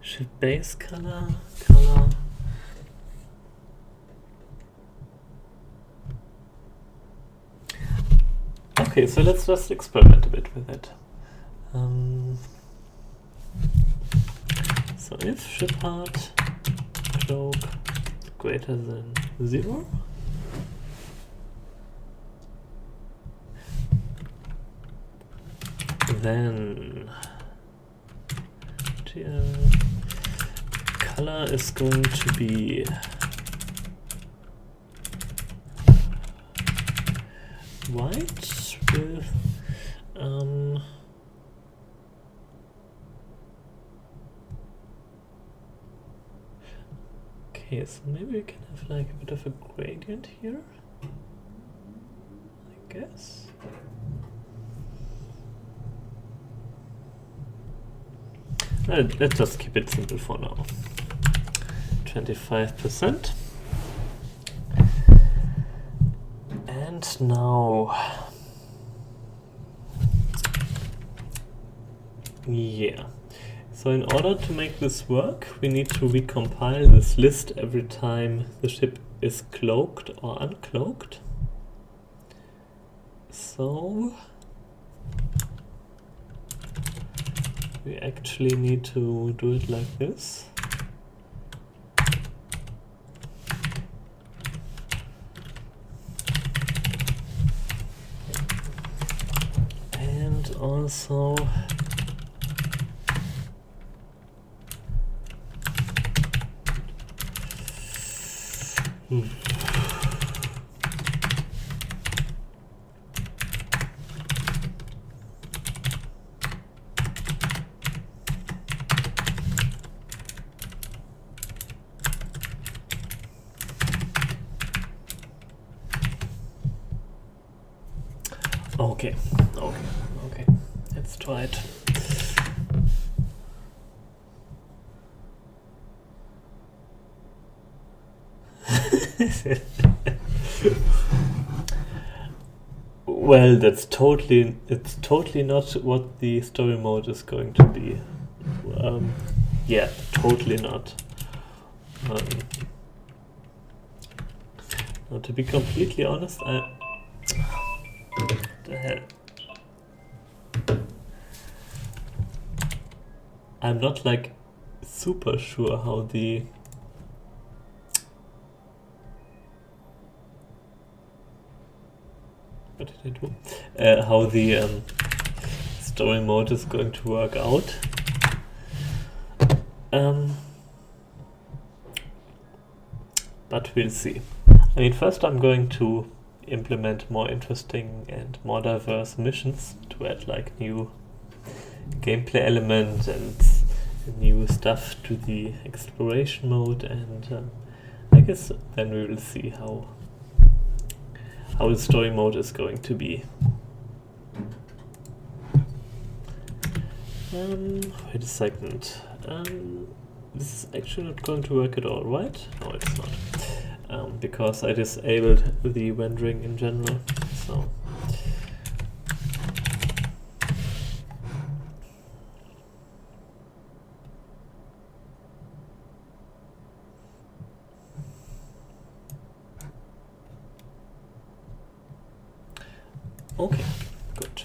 Ship base color, color. Okay, so let's just experiment a bit with it. So if ship height cloak greater than 0, then color is going to be white with okay, so maybe we can have like a bit of a gradient here, I guess. Let's just keep it simple for now. 25%. And now, yeah. So in order to make this work, we need to recompile this list every time the ship is cloaked or uncloaked. So we actually need to do it like this. And also Okay, let's try it. Well, it's totally not what the story mode is going to be. Yeah, totally not. Now, to be completely honest, what the hell? I'm not like super sure how the what did I do? How the story mode is going to work out. But we'll see. I mean, first I'm going to implement more interesting and more diverse missions to add like new gameplay elements and new stuff to the exploration mode, and I guess then we will see how the story mode is going to be. Wait a second. This is actually not going to work at all, right? No, it's not. Because I disabled the rendering in general. So okay, good.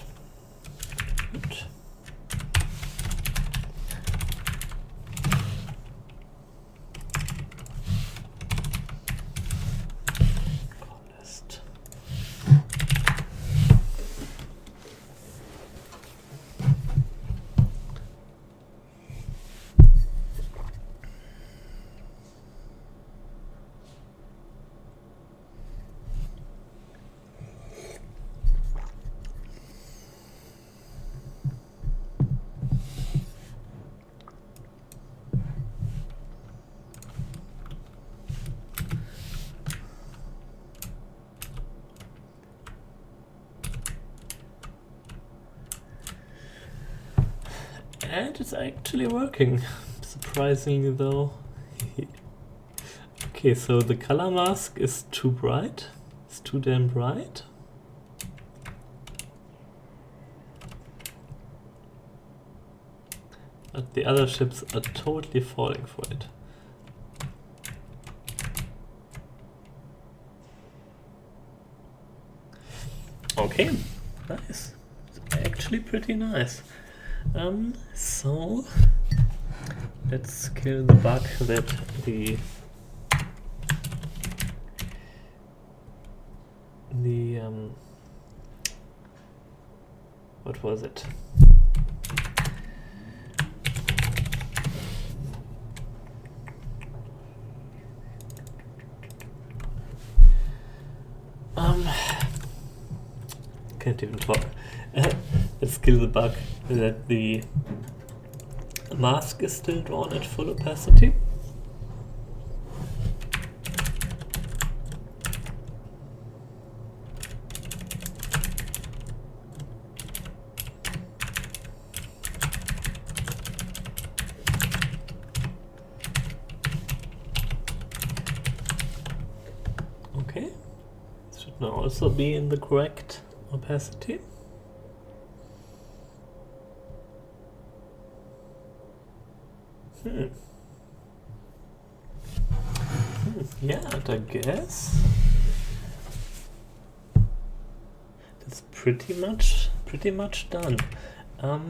And it's actually working, surprisingly though. Okay, so the color mask is too bright. It's too damn bright. but the other ships are totally falling for it. Okay, nice. It's actually pretty nice. So let's kill the bug that the what was it? Can't even talk. Let's kill the bug that the mask is still drawn at full opacity. Okay, this should now also be in the correct opacity. Yeah, and I guess that's pretty much done. I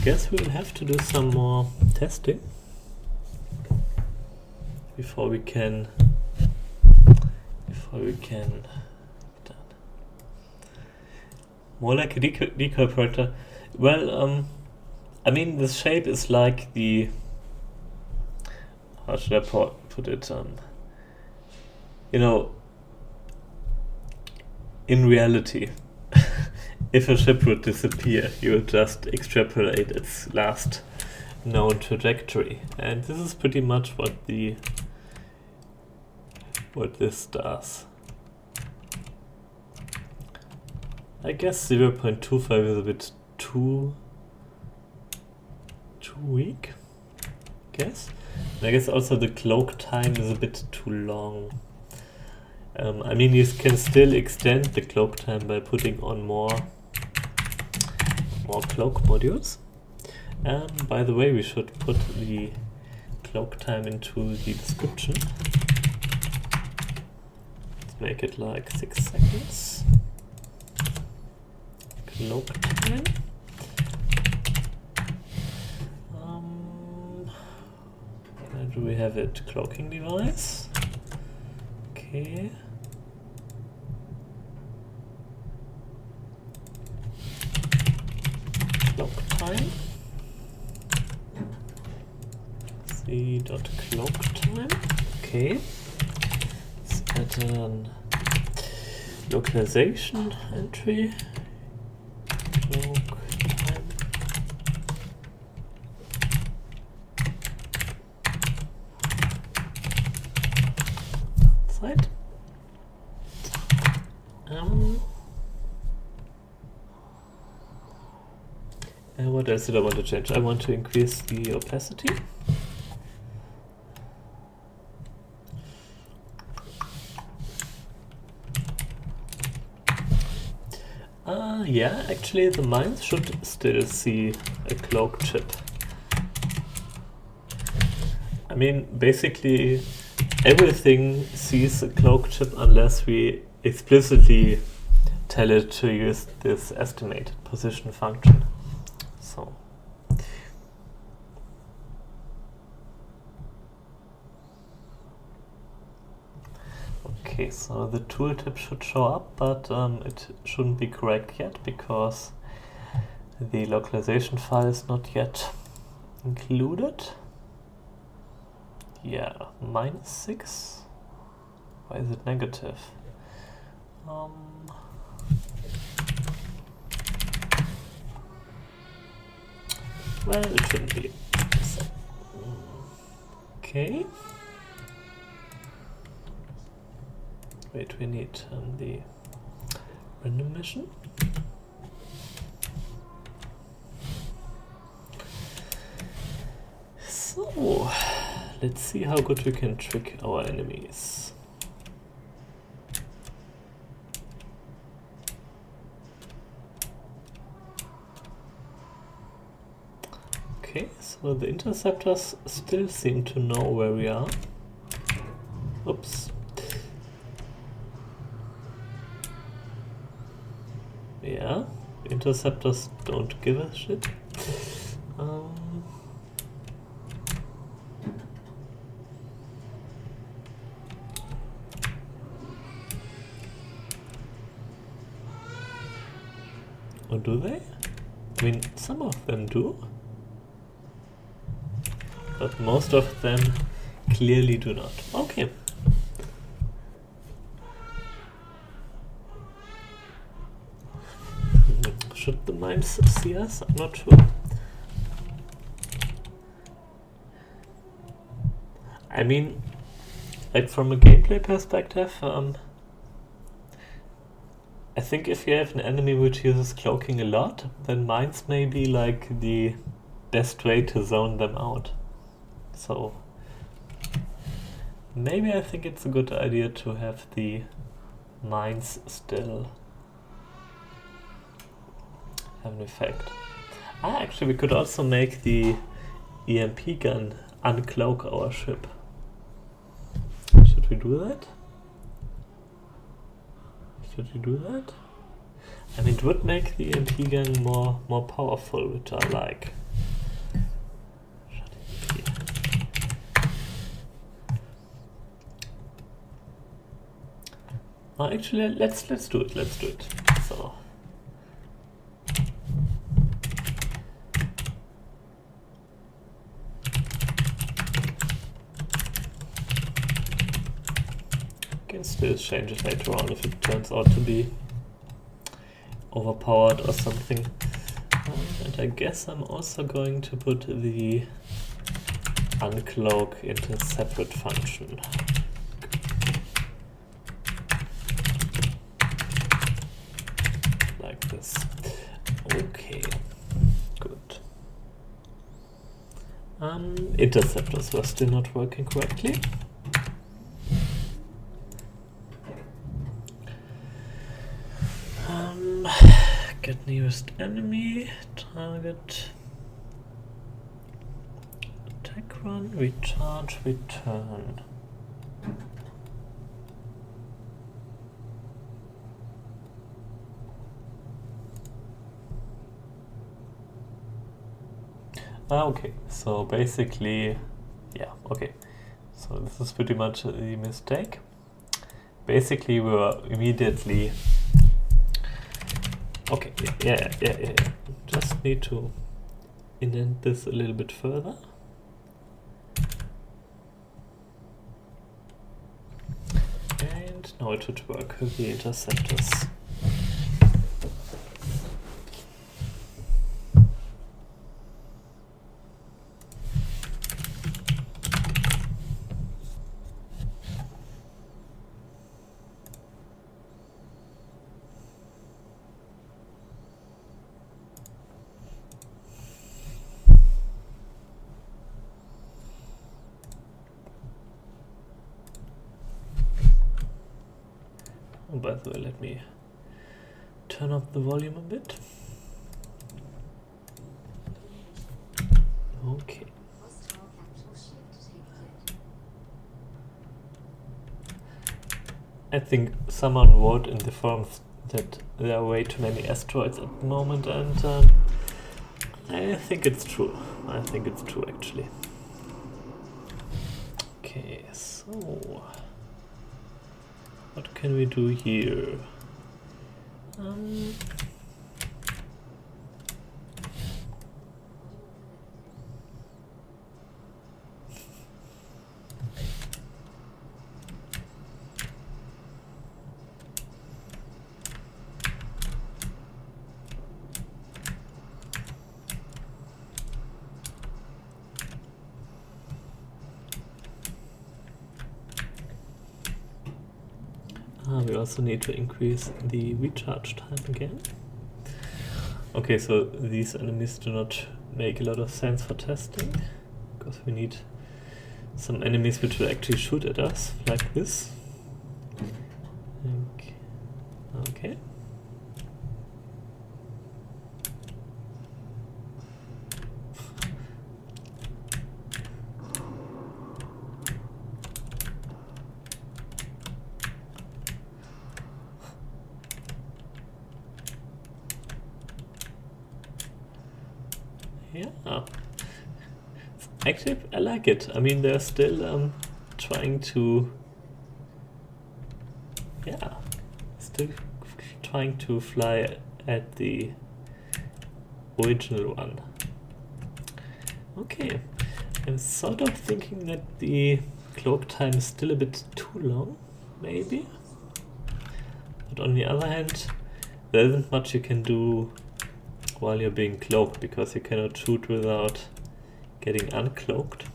guess we'll have to do some more testing before we can done. More like a decoy operator. Well, I mean, this shape is like the, how should I put it? You know, in reality, if a ship would disappear, you would just extrapolate its last known trajectory, and this is pretty much what this does. I guess 0.25 is a bit too weak, I guess. And I guess also the cloak time is a bit too long. I mean, you can still extend the cloak time by putting on more cloak modules. By the way, we should put the cloak time into the description. Let's make it like 6 seconds. Cloak time. Where do we have it? Cloaking device. Okay. Cloak time. C.cloak time. Okay. Let's add an localization entry. Cloak time. Outside. What else did I want to change? I want to increase the opacity. Yeah, actually the mines should still see a cloak chip. I mean, basically everything sees a cloak chip unless we explicitly tell it to use this estimated position function. So okay, so the tooltip should show up, but it shouldn't be correct yet because the localization file is not yet included. Yeah, -6. Why is it negative? Well, it shouldn't be. So, okay. Wait, we need the random mission. So, let's see how good we can trick our enemies. Okay, so the interceptors still seem to know where we are. Oops. Yeah, interceptors don't give a shit. Or do they? I mean, some of them do. But most of them clearly do not. Okay. Should the mines see us? I'm not sure. I mean, like from a gameplay perspective, I think if you have an enemy which uses cloaking a lot, then mines may be like the best way to zone them out. So maybe I think it's a good idea to have the mines still have an effect. Actually we could also make the EMP gun uncloak our ship. Should we do that? Should we do that? I mean, it would make the EMP gun more powerful, which I like. Actually, let's do it. Let's do it. So. Can still change it later on if it turns out to be overpowered or something. And I guess I'm also going to put the uncloak into a separate function. Like this. Okay, good. Interceptors were still not working correctly. Get nearest enemy, target, attack run, recharge, return. Okay, so basically, yeah, okay. So this is pretty much the mistake. Basically we were immediately... Okay, yeah. Just need to indent this a little bit further. And now it should work with the interceptors. By the way, let me turn up the volume a bit. Okay. I think someone wrote in the forums that there are way too many asteroids at the moment, and I think it's true. I think it's true actually. Okay, so what can we do here? We also need to increase the recharge time again. Okay, so these enemies do not make a lot of sense for testing, because we need some enemies which will actually shoot at us, like this. Okay. Yeah. Actually, I like it. I mean, they're still trying to... Yeah. Still trying to fly at the original one. Okay. I'm sort of thinking that the cloak time is still a bit too long, maybe? But on the other hand, there isn't much you can do while you're being cloaked, because you cannot shoot without getting uncloaked.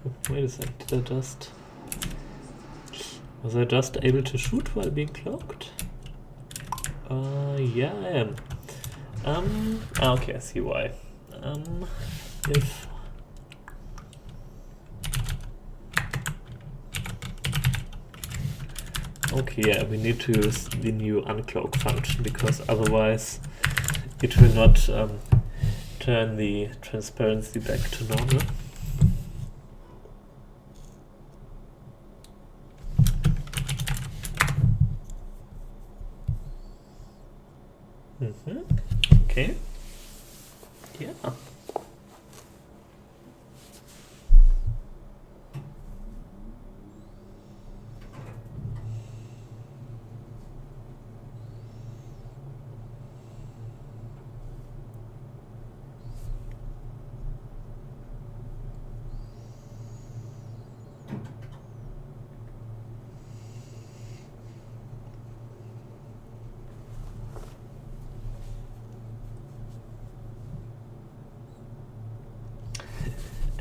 Oh, wait a sec, did I just... Was I just able to shoot while being cloaked? Yeah, I am. Okay, I see why. If... Okay, yeah, we need to use the new uncloak function, because otherwise it will not turn the transparency back to normal. Okay. Yeah.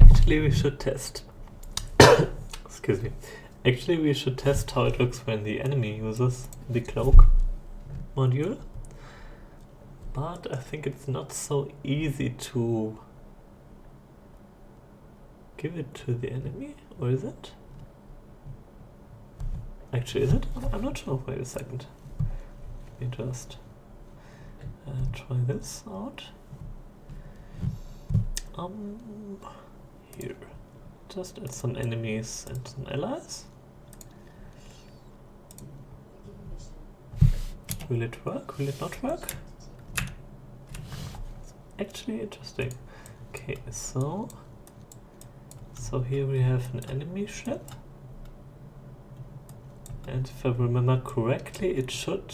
Actually, we should test. Excuse me. Actually, we should test how it looks when the enemy uses the cloak module. But I think it's not so easy to give it to the enemy, or is it? Actually, is it? I'm not sure. Wait a second. Let me just try this out. Here. Just add some enemies and some allies. Will it work? Will it not work? It's actually interesting. Okay, so here we have an enemy ship. And if I remember correctly, it should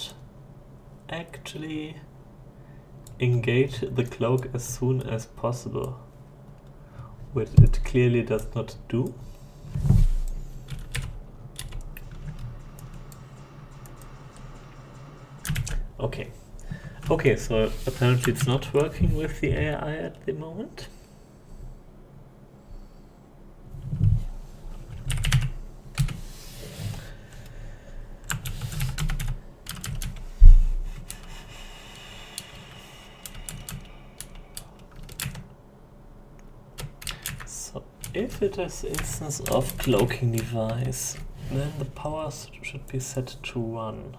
actually engage the cloak as soon as possible, which it clearly does not do. Okay. Okay, so apparently it's not working with the AI at the moment. If it is instance of cloaking device, then the power should be set to 1.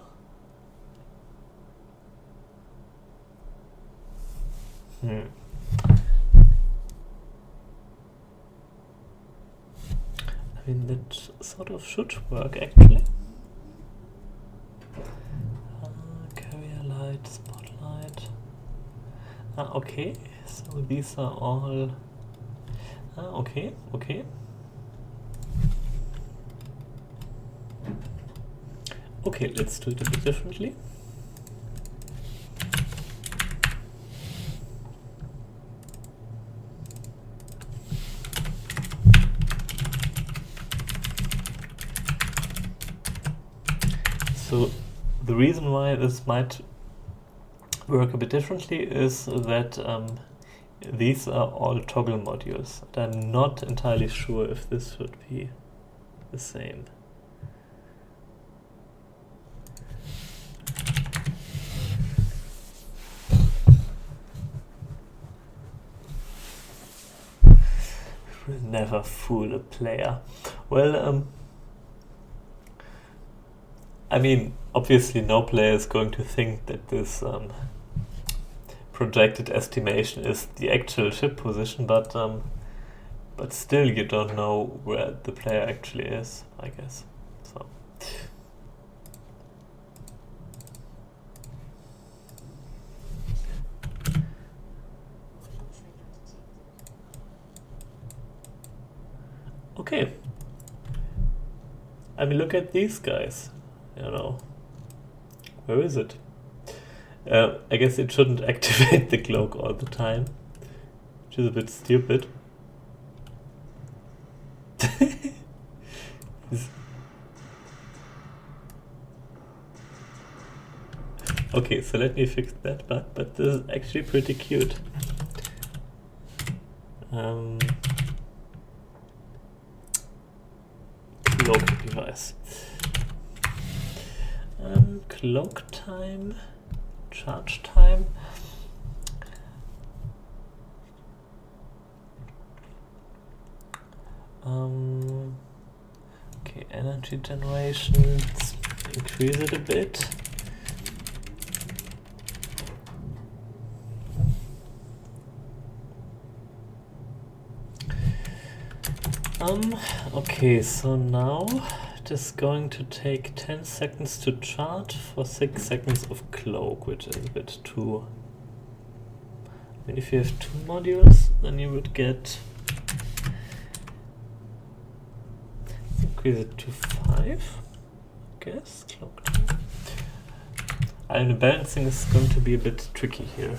I mean, that sort of should work actually. Carrier light, spotlight. Okay, so these are all... okay. Okay, let's do it a bit differently. So the reason why this might work a bit differently is that these are all toggle modules. And I'm not entirely sure if this should be the same. Will never fool a player. Well, I mean, obviously no player is going to think that this projected estimation is the actual ship position, but still you don't know where the player actually is, I guess. So. Okay. I mean, look at these guys. You know, where is it? I guess it shouldn't activate the cloak all the time, which is a bit stupid. Okay, so let me fix that bug, but this is actually pretty cute. Cloak device. Cloak time, charge time. Okay, energy generation. Let's increase it a bit. Okay, so now it is going to take 10 seconds to charge for 6 seconds of cloak, which is a bit too... I mean, if you have 2 modules, then you would get... Let's increase it to 5, I guess, cloak time. And the balancing is going to be a bit tricky here.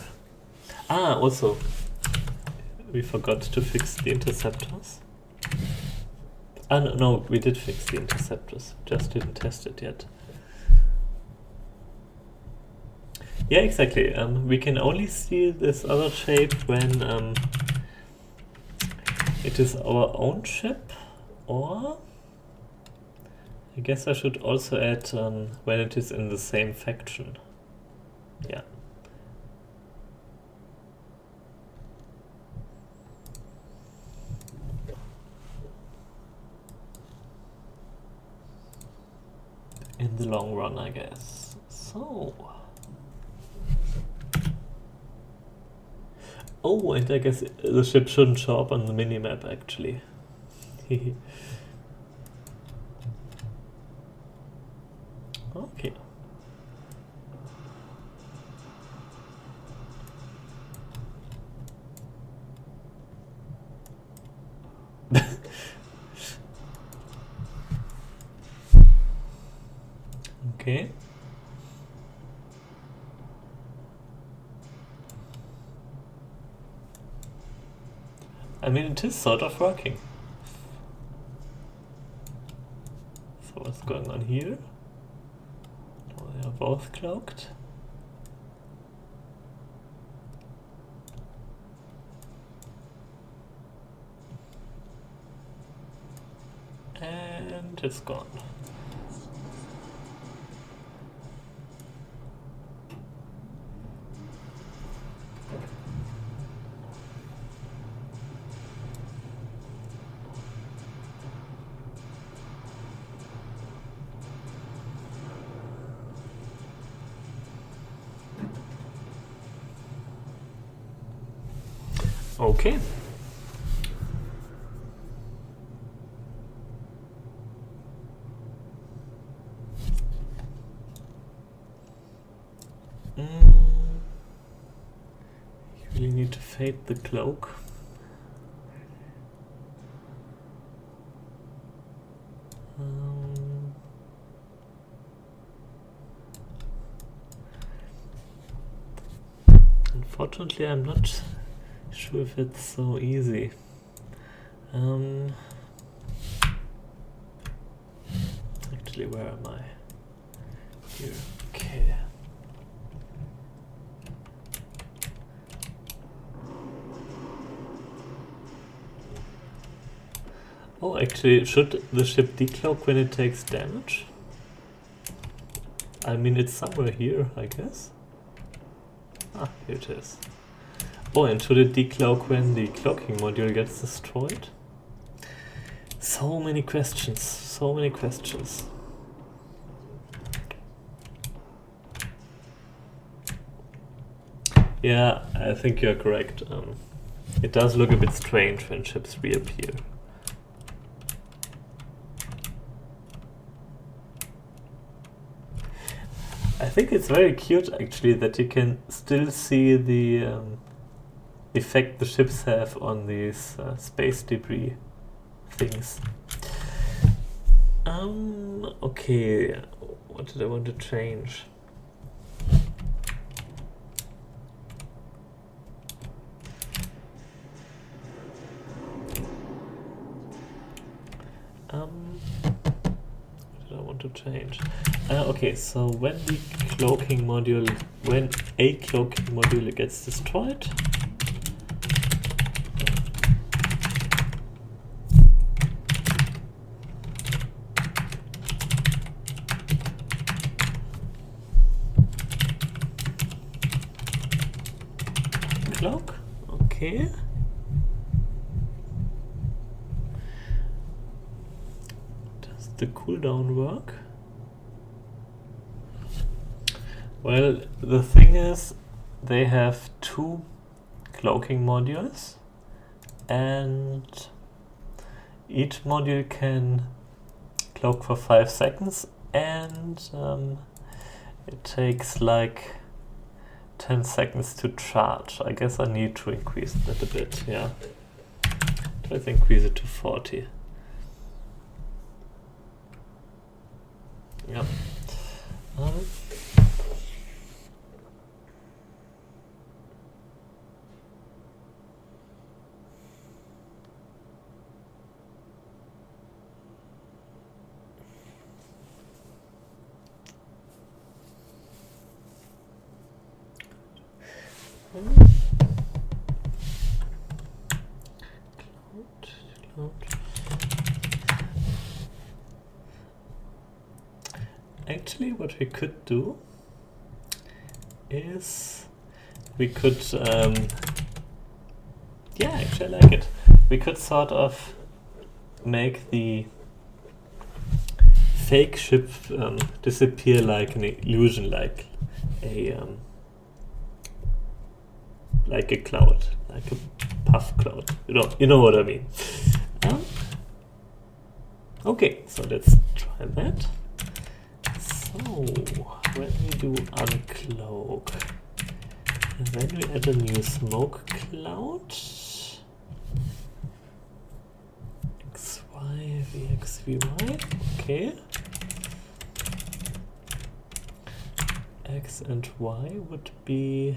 Also, we forgot to fix the interceptors. No, we did fix the interceptors, just didn't test it yet. Yeah, exactly. We can only see this other shape when it is our own ship, or I guess I should also add when it is in the same faction. Yeah. In the long run, I guess. So. Oh, and I guess the ship shouldn't show up on the minimap, actually. Okay. Okay. I mean, it is sort of working. So what's going on here? Oh, they are both cloaked. And it's gone. Okay. You really need to fade the cloak. Unfortunately, I'm not sure if it's so easy. Actually, where am I? Here. Okay. Oh, actually, should the ship decloak when it takes damage? I mean, it's somewhere here, I guess. Ah, here it is. Oh, and should it decloak when the cloaking module gets destroyed? So many questions, so many questions. Yeah, I think you're correct. It does look a bit strange when ships reappear. I think it's very cute actually that you can still see the effect the ships have on these space debris things. Okay, what did I want to change? What did I want to change? Okay, so when a cloaking module gets destroyed, cloak, okay. Does the cooldown work? Well, the thing is, they have 2 cloaking modules, and each module can cloak for 5 seconds, and it takes like 10 seconds to charge. I guess I need to increase that a bit, yeah. Let's increase it to 40. Yep. Actually, what we could do is we could, yeah, actually I like it. We could sort of make the fake ship disappear like an illusion, like a cloud, like a puff cloud. You know what I mean. Okay, so let's try that. So when we do uncloak, and then we add a new smoke cloud. XY, VX, VY, okay. X and Y would be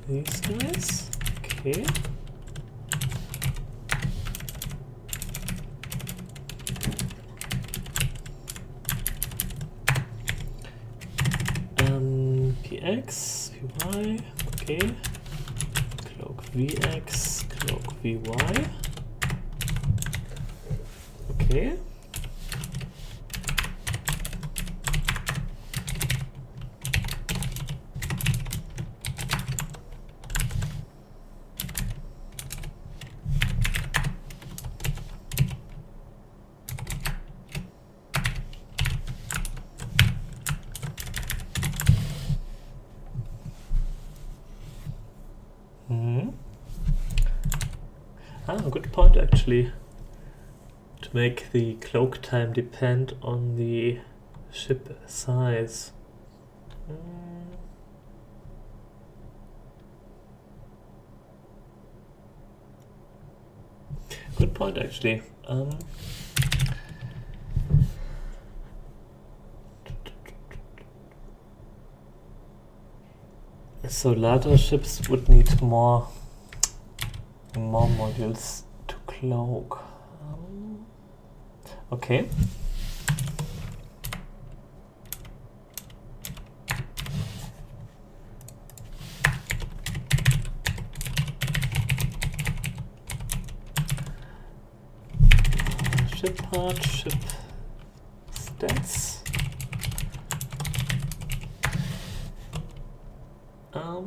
these guys, okay. PX, VY, okay. Cloak VX, cloak VY, okay. Good point actually, to make the cloak time depend on the ship size. Good point actually. So larger ships would need more modules to cloak. Okay. Ship part, ship stats.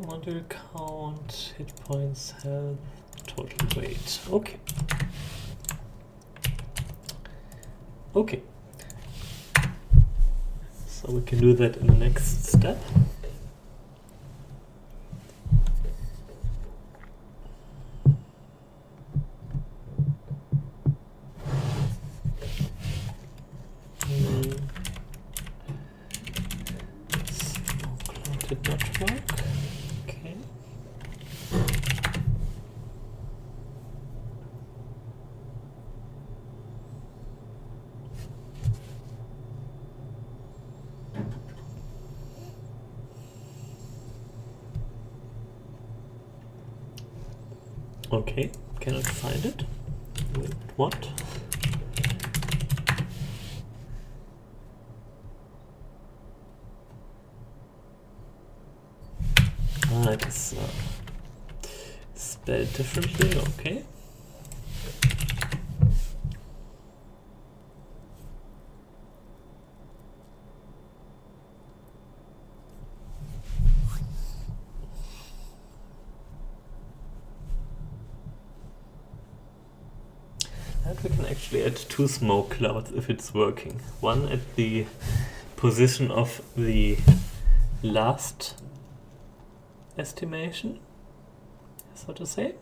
Module count, hit points, health, total weight. Okay. Okay. So we can do that in the next step. Did not work. Okay. Okay, cannot find it. Wait, what? Ah, it is spelled differently, okay. And we can actually add 2 smoke clouds if it's working. One at the position of the last estimation, so to say,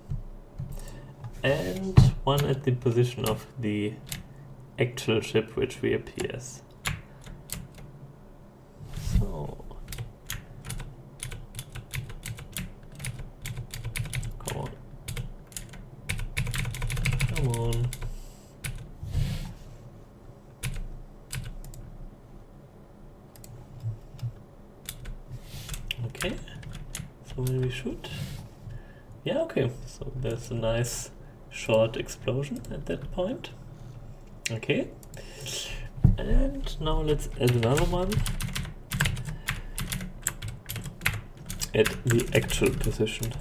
and one at the position of the actual ship which reappears. So, come on. Come on. Okay. So when we shoot, yeah, okay, so there's a nice short explosion at that point. Okay, and now let's add another one at the actual position.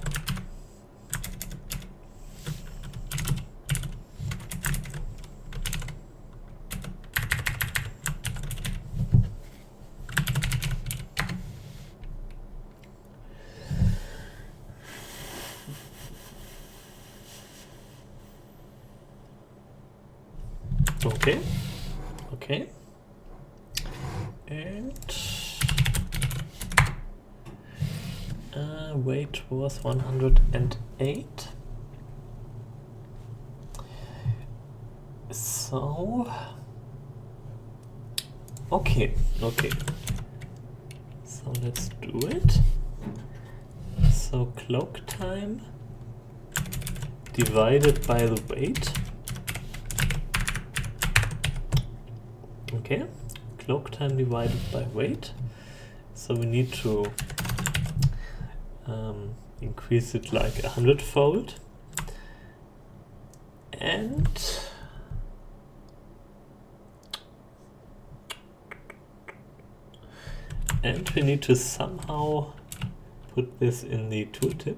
Okay, okay, and weight was 108. So, okay, so let's do it. So cloak time divided by the weight. Okay, cloak time divided by weight. So we need to increase it like 100-fold. And we need to somehow put this in the tooltip.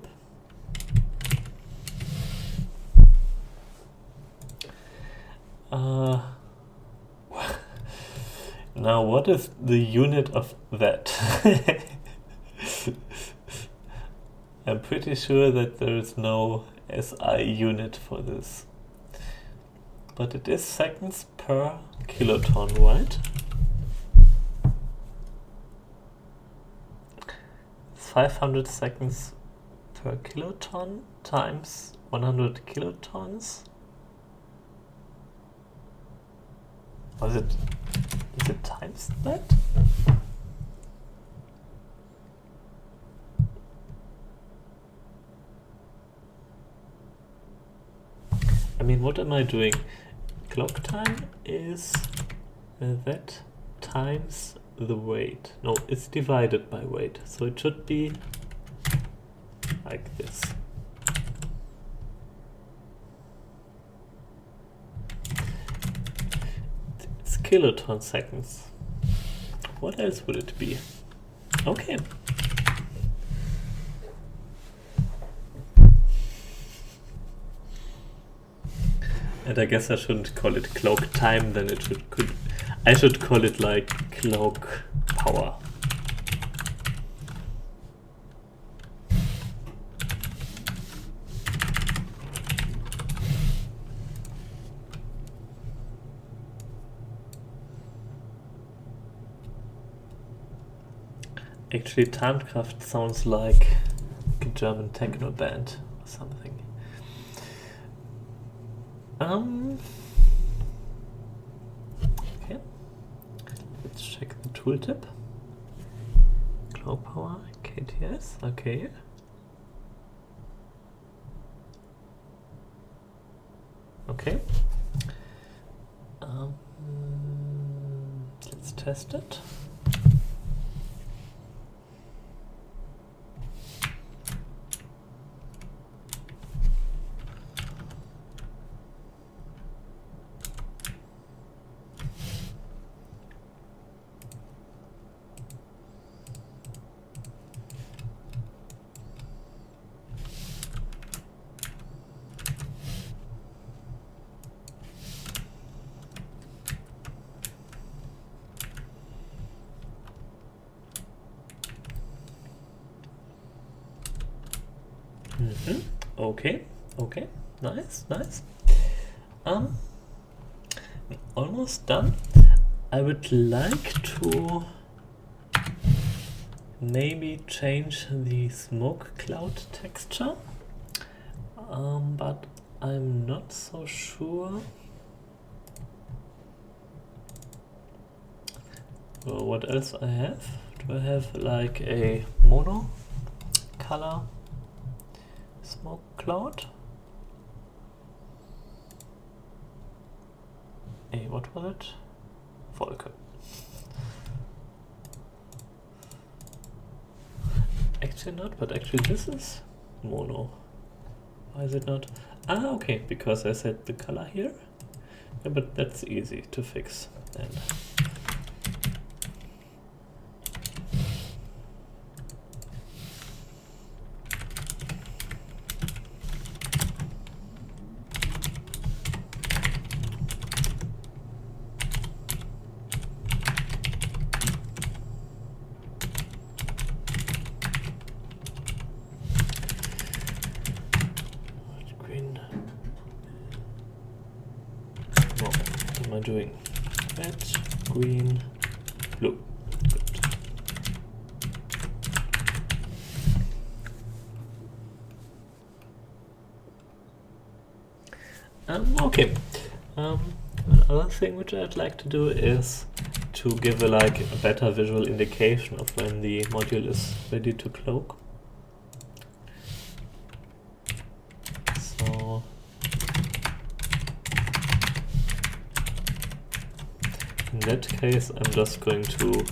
Now, what is the unit of that? I'm pretty sure that there is no SI unit for this. But it is seconds per kiloton, right? It's 500 seconds per kiloton times 100 kilotons. Or is it times that? I mean, what am I doing? Clock time is that times the weight. No, it's divided by weight. So it should be like this. It's kiloton seconds. What else would it be? Okay. And I guess I shouldn't call it cloak time, then it I should call it like cloak power. Actually, Tarnkraft sounds like a German techno band or something. Okay. Let's check the tooltip. Glow power, KTS, okay. Okay. Let's test it. Okay, okay, nice. Almost done. I would like to maybe change the smoke cloud texture, but I'm not so sure. Well, what else I have? Do I have like a mono color smoke cloud? What was it? Wolke. Actually not, but actually this is mono. Why is it not? Ah, okay, because I set the color here. Yeah, but that's easy to fix. And doing red, green, blue. Good. Okay. Another thing which I'd like to do is to give a better visual indication of when the module is ready to cloak. So in that case, I'm just going to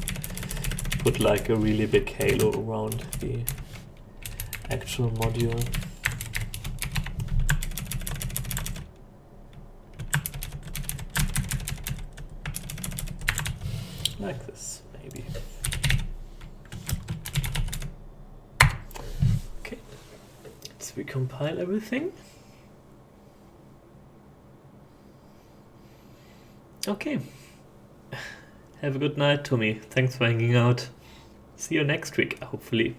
put like a really big halo around the actual module. Like this, maybe. Okay, let's recompile everything. Okay. Have a good night, Tommy. Thanks for hanging out. See you next week, hopefully.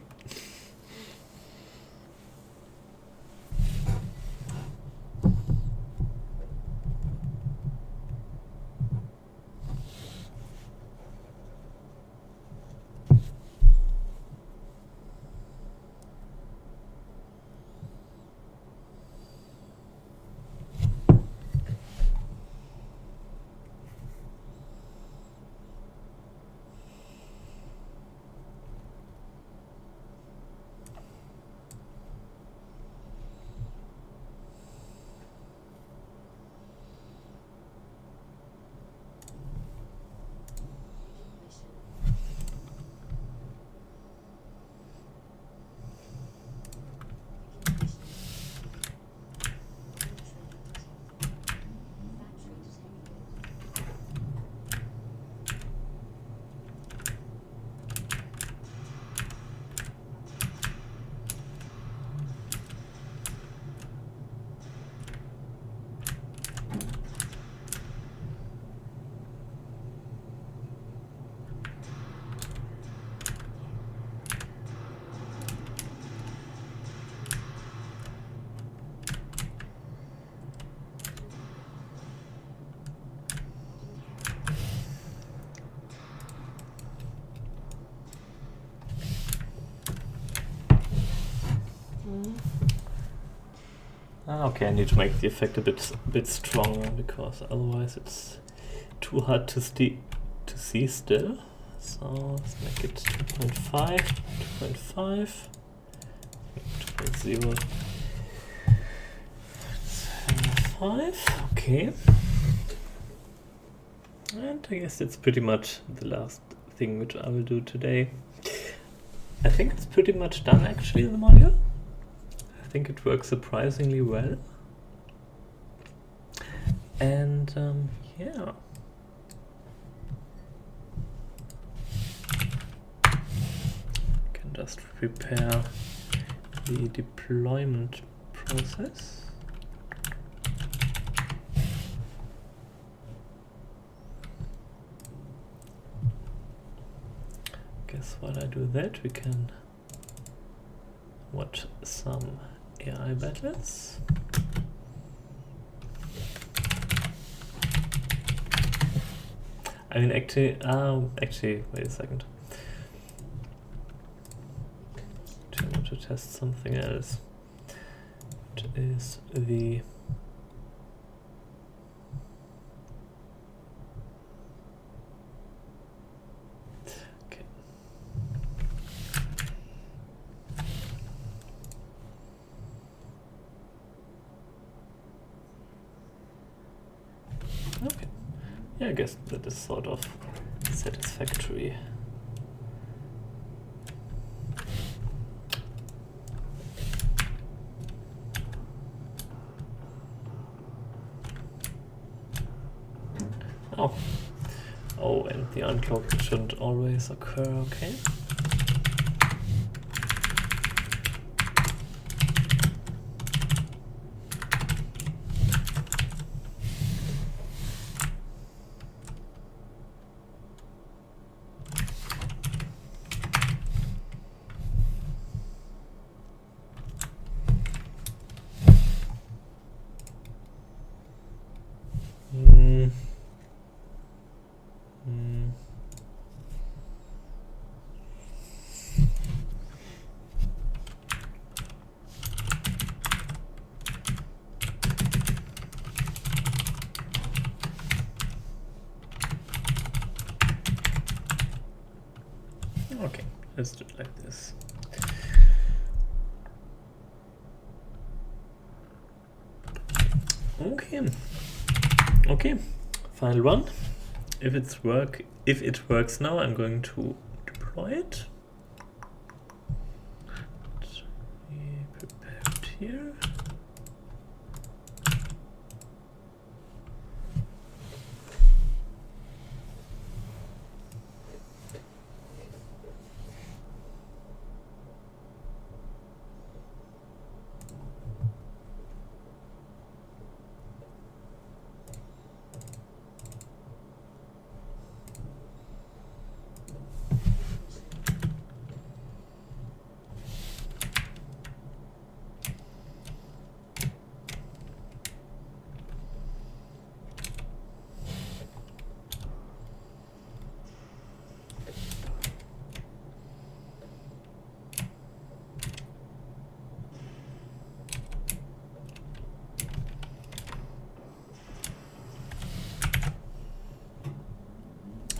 Okay, I need to make the effect a bit stronger, because otherwise it's too hard to see still. So let's make it 2.5, 2.5, 2.0, 5. Okay. And I guess that's pretty much the last thing which I will do today. I think it's pretty much done actually, the module. I think it works surprisingly well. And yeah. Can just prepare the deployment process. Guess while I do that, we can watch some AI battles. I mean, actually, wait a second. I want to test something else, which is the I guess that is sort of satisfactory. Oh, and the uncloaking shouldn't always occur, okay. Okay, let's do it like this. Okay, final run. If it works now, I'm going to deploy it. Let's prepare it here.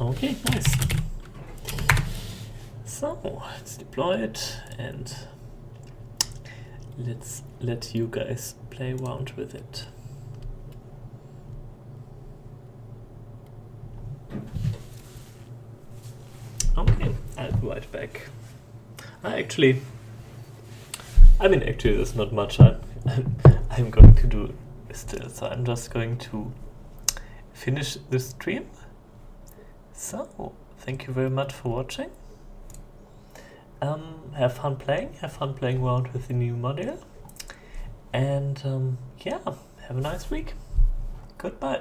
Okay, nice. So let's deploy it and let's let you guys play around with it. Okay, I'll be right back. Actually, there's not much I'm going to do still, so I'm just going to finish this stream. So, thank you very much for watching. Have fun playing around with the new module. And yeah, have a nice week. Goodbye.